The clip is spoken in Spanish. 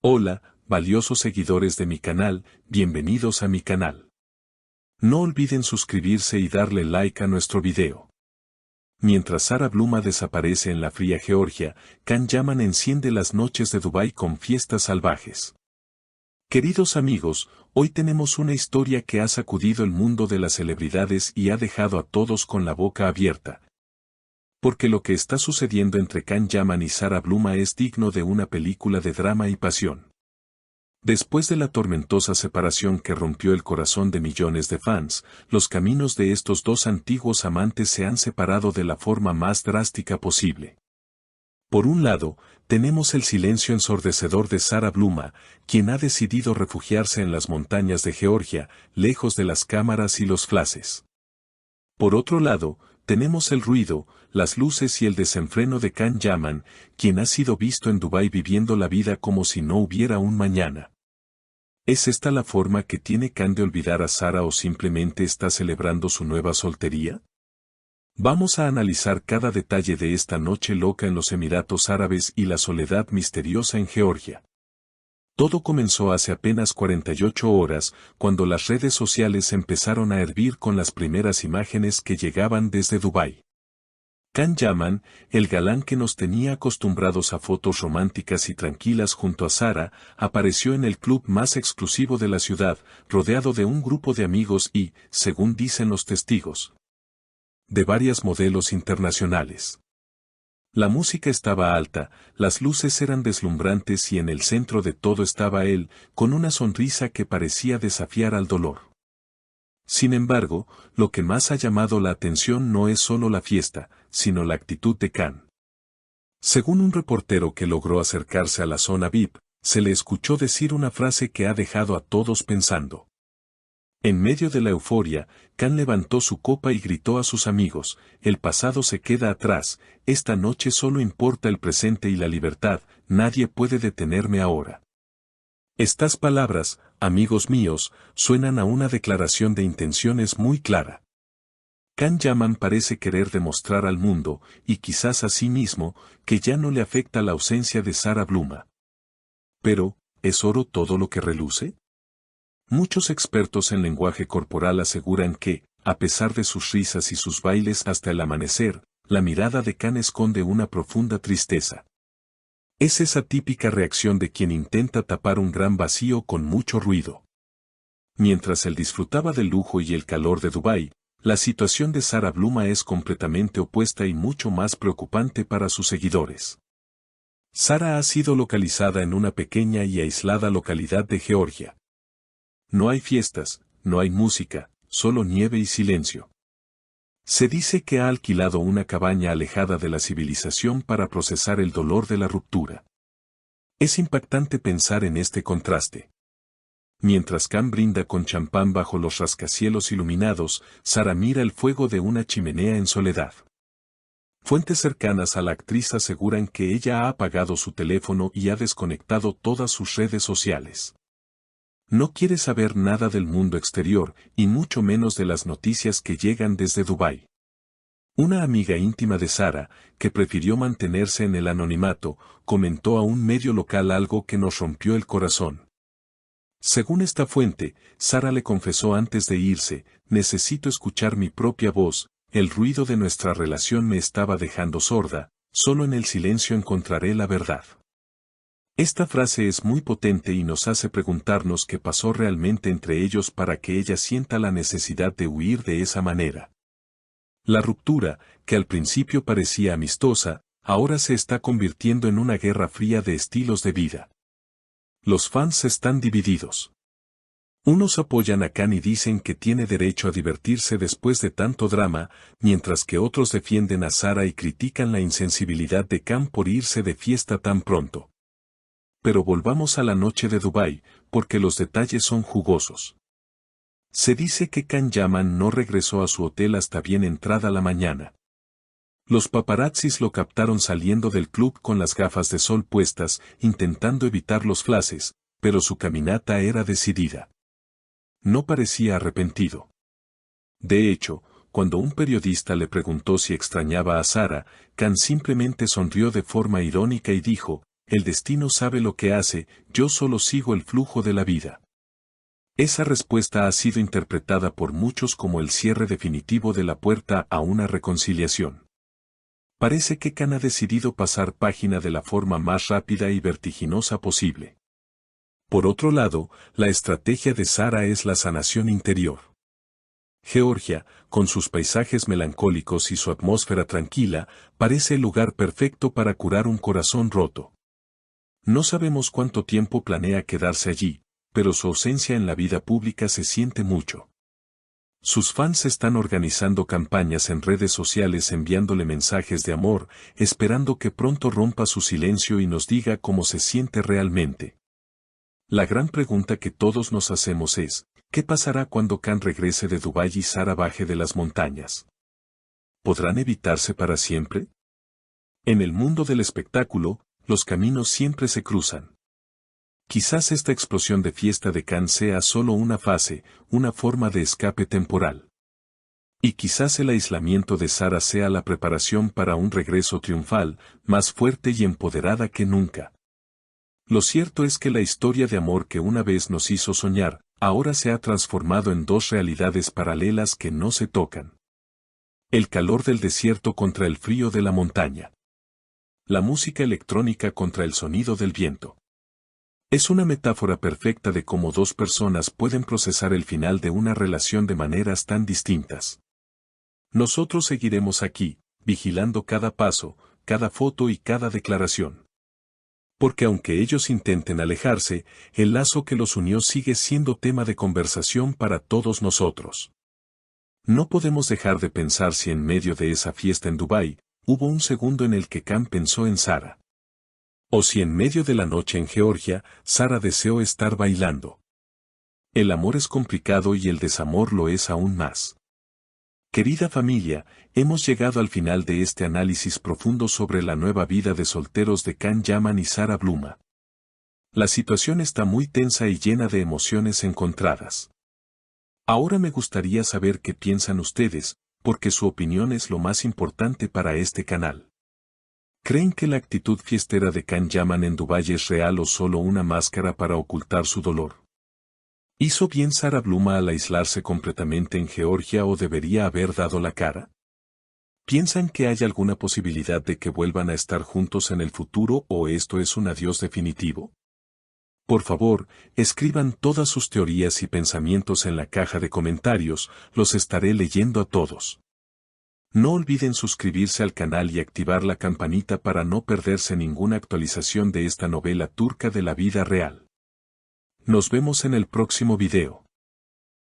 Hola, valiosos seguidores de mi canal, bienvenidos a mi canal. No olviden suscribirse y darle like a nuestro video. Mientras Sarah Bluma desaparece en la fría Georgia, Can Yaman enciende las noches de Dubái con fiestas salvajes. Queridos amigos, hoy tenemos una historia que ha sacudido el mundo de las celebridades y ha dejado a todos con la boca abierta. Porque lo que está sucediendo entre Can Yaman y Sarah Bluma es digno de una película de drama y pasión. Después de la tormentosa separación que rompió el corazón de millones de fans, los caminos de estos dos antiguos amantes se han separado de la forma más drástica posible. Por un lado, tenemos el silencio ensordecedor de Sarah Bluma, quien ha decidido refugiarse en las montañas de Georgia, lejos de las cámaras y los flashes. Por otro lado, tenemos el ruido, las luces y el desenfreno de Can Yaman, quien ha sido visto en Dubái viviendo la vida como si no hubiera un mañana. ¿Es esta la forma que tiene Can de olvidar a Sarah o simplemente está celebrando su nueva soltería? Vamos a analizar cada detalle de esta noche loca en los Emiratos Árabes y la soledad misteriosa en Georgia. Todo comenzó hace apenas 48 horas, cuando las redes sociales empezaron a hervir con las primeras imágenes que llegaban desde Dubái. Can Yaman, el galán que nos tenía acostumbrados a fotos románticas y tranquilas junto a Sarah, apareció en el club más exclusivo de la ciudad, rodeado de un grupo de amigos y, según dicen los testigos, de varias modelos internacionales. La música estaba alta, las luces eran deslumbrantes y en el centro de todo estaba él, con una sonrisa que parecía desafiar al dolor. Sin embargo, lo que más ha llamado la atención no es solo la fiesta, sino la actitud de Can. Según un reportero que logró acercarse a la zona VIP, se le escuchó decir una frase que ha dejado a todos pensando. En medio de la euforia, Can levantó su copa y gritó a sus amigos, el pasado se queda atrás, esta noche solo importa el presente y la libertad, nadie puede detenerme ahora. Estas palabras, amigos míos, suenan a una declaración de intenciones muy clara. Can Yaman parece querer demostrar al mundo, y quizás a sí mismo, que ya no le afecta la ausencia de Sarah Bluma. Pero, ¿es oro todo lo que reluce? Muchos expertos en lenguaje corporal aseguran que, a pesar de sus risas y sus bailes hasta el amanecer, la mirada de Can esconde una profunda tristeza. Es esa típica reacción de quien intenta tapar un gran vacío con mucho ruido. Mientras él disfrutaba del lujo y el calor de Dubái, la situación de Sarah Bluma es completamente opuesta y mucho más preocupante para sus seguidores. Sarah ha sido localizada en una pequeña y aislada localidad de Georgia. No hay fiestas, no hay música, solo nieve y silencio. Se dice que ha alquilado una cabaña alejada de la civilización para procesar el dolor de la ruptura. Es impactante pensar en este contraste. Mientras Can brinda con champán bajo los rascacielos iluminados, Sarah mira el fuego de una chimenea en soledad. Fuentes cercanas a la actriz aseguran que ella ha apagado su teléfono y ha desconectado todas sus redes sociales. No quiere saber nada del mundo exterior, y mucho menos de las noticias que llegan desde Dubái. Una amiga íntima de Sarah, que prefirió mantenerse en el anonimato, comentó a un medio local algo que nos rompió el corazón. Según esta fuente, Sarah le confesó antes de irse, necesito escuchar mi propia voz, el ruido de nuestra relación me estaba dejando sorda, solo en el silencio encontraré la verdad. Esta frase es muy potente y nos hace preguntarnos qué pasó realmente entre ellos para que ella sienta la necesidad de huir de esa manera. La ruptura, que al principio parecía amistosa, ahora se está convirtiendo en una guerra fría de estilos de vida. Los fans están divididos. Unos apoyan a Can y dicen que tiene derecho a divertirse después de tanto drama, mientras que otros defienden a Sarah y critican la insensibilidad de Can por irse de fiesta tan pronto. Pero volvamos a la noche de Dubái, porque los detalles son jugosos. Se dice que Can Yaman no regresó a su hotel hasta bien entrada la mañana. Los paparazzis lo captaron saliendo del club con las gafas de sol puestas, intentando evitar los flashes, pero su caminata era decidida. No parecía arrepentido. De hecho, cuando un periodista le preguntó si extrañaba a Sarah, Can simplemente sonrió de forma irónica y dijo, el destino sabe lo que hace, yo solo sigo el flujo de la vida. Esa respuesta ha sido interpretada por muchos como el cierre definitivo de la puerta a una reconciliación. Parece que Khan ha decidido pasar página de la forma más rápida y vertiginosa posible. Por otro lado, la estrategia de Sara es la sanación interior. Georgia, con sus paisajes melancólicos y su atmósfera tranquila, parece el lugar perfecto para curar un corazón roto. No sabemos cuánto tiempo planea quedarse allí, pero su ausencia en la vida pública se siente mucho. Sus fans están organizando campañas en redes sociales enviándole mensajes de amor, esperando que pronto rompa su silencio y nos diga cómo se siente realmente. La gran pregunta que todos nos hacemos es, ¿qué pasará cuando Khan regrese de Dubái y Sara baje de las montañas? ¿Podrán evitarse para siempre? En el mundo del espectáculo, los caminos siempre se cruzan. Quizás esta explosión de fiesta de Khan sea solo una fase, una forma de escape temporal. Y quizás el aislamiento de Sara sea la preparación para un regreso triunfal, más fuerte y empoderada que nunca. Lo cierto es que la historia de amor que una vez nos hizo soñar, ahora se ha transformado en dos realidades paralelas que no se tocan. El calor del desierto contra el frío de la montaña. La música electrónica contra el sonido del viento. Es una metáfora perfecta de cómo dos personas pueden procesar el final de una relación de maneras tan distintas. Nosotros seguiremos aquí, vigilando cada paso, cada foto y cada declaración. Porque aunque ellos intenten alejarse, el lazo que los unió sigue siendo tema de conversación para todos nosotros. No podemos dejar de pensar si en medio de esa fiesta en Dubái, hubo un segundo en el que Khan pensó en Sara. O si en medio de la noche en Georgia, Sara deseó estar bailando. El amor es complicado y el desamor lo es aún más. Querida familia, hemos llegado al final de este análisis profundo sobre la nueva vida de solteros de Khan Yaman y Sara Bluma. La situación está muy tensa y llena de emociones encontradas. Ahora me gustaría saber qué piensan ustedes, porque su opinión es lo más importante para este canal. ¿Creen que la actitud fiestera de Khan Yaman en Dubái es real o solo una máscara para ocultar su dolor? ¿Hizo bien Sara Bluma al aislarse completamente en Georgia o debería haber dado la cara? ¿Piensan que hay alguna posibilidad de que vuelvan a estar juntos en el futuro o esto es un adiós definitivo? Por favor, escriban todas sus teorías y pensamientos en la caja de comentarios, los estaré leyendo a todos. No olviden suscribirse al canal y activar la campanita para no perderse ninguna actualización de esta novela turca de la vida real. Nos vemos en el próximo video.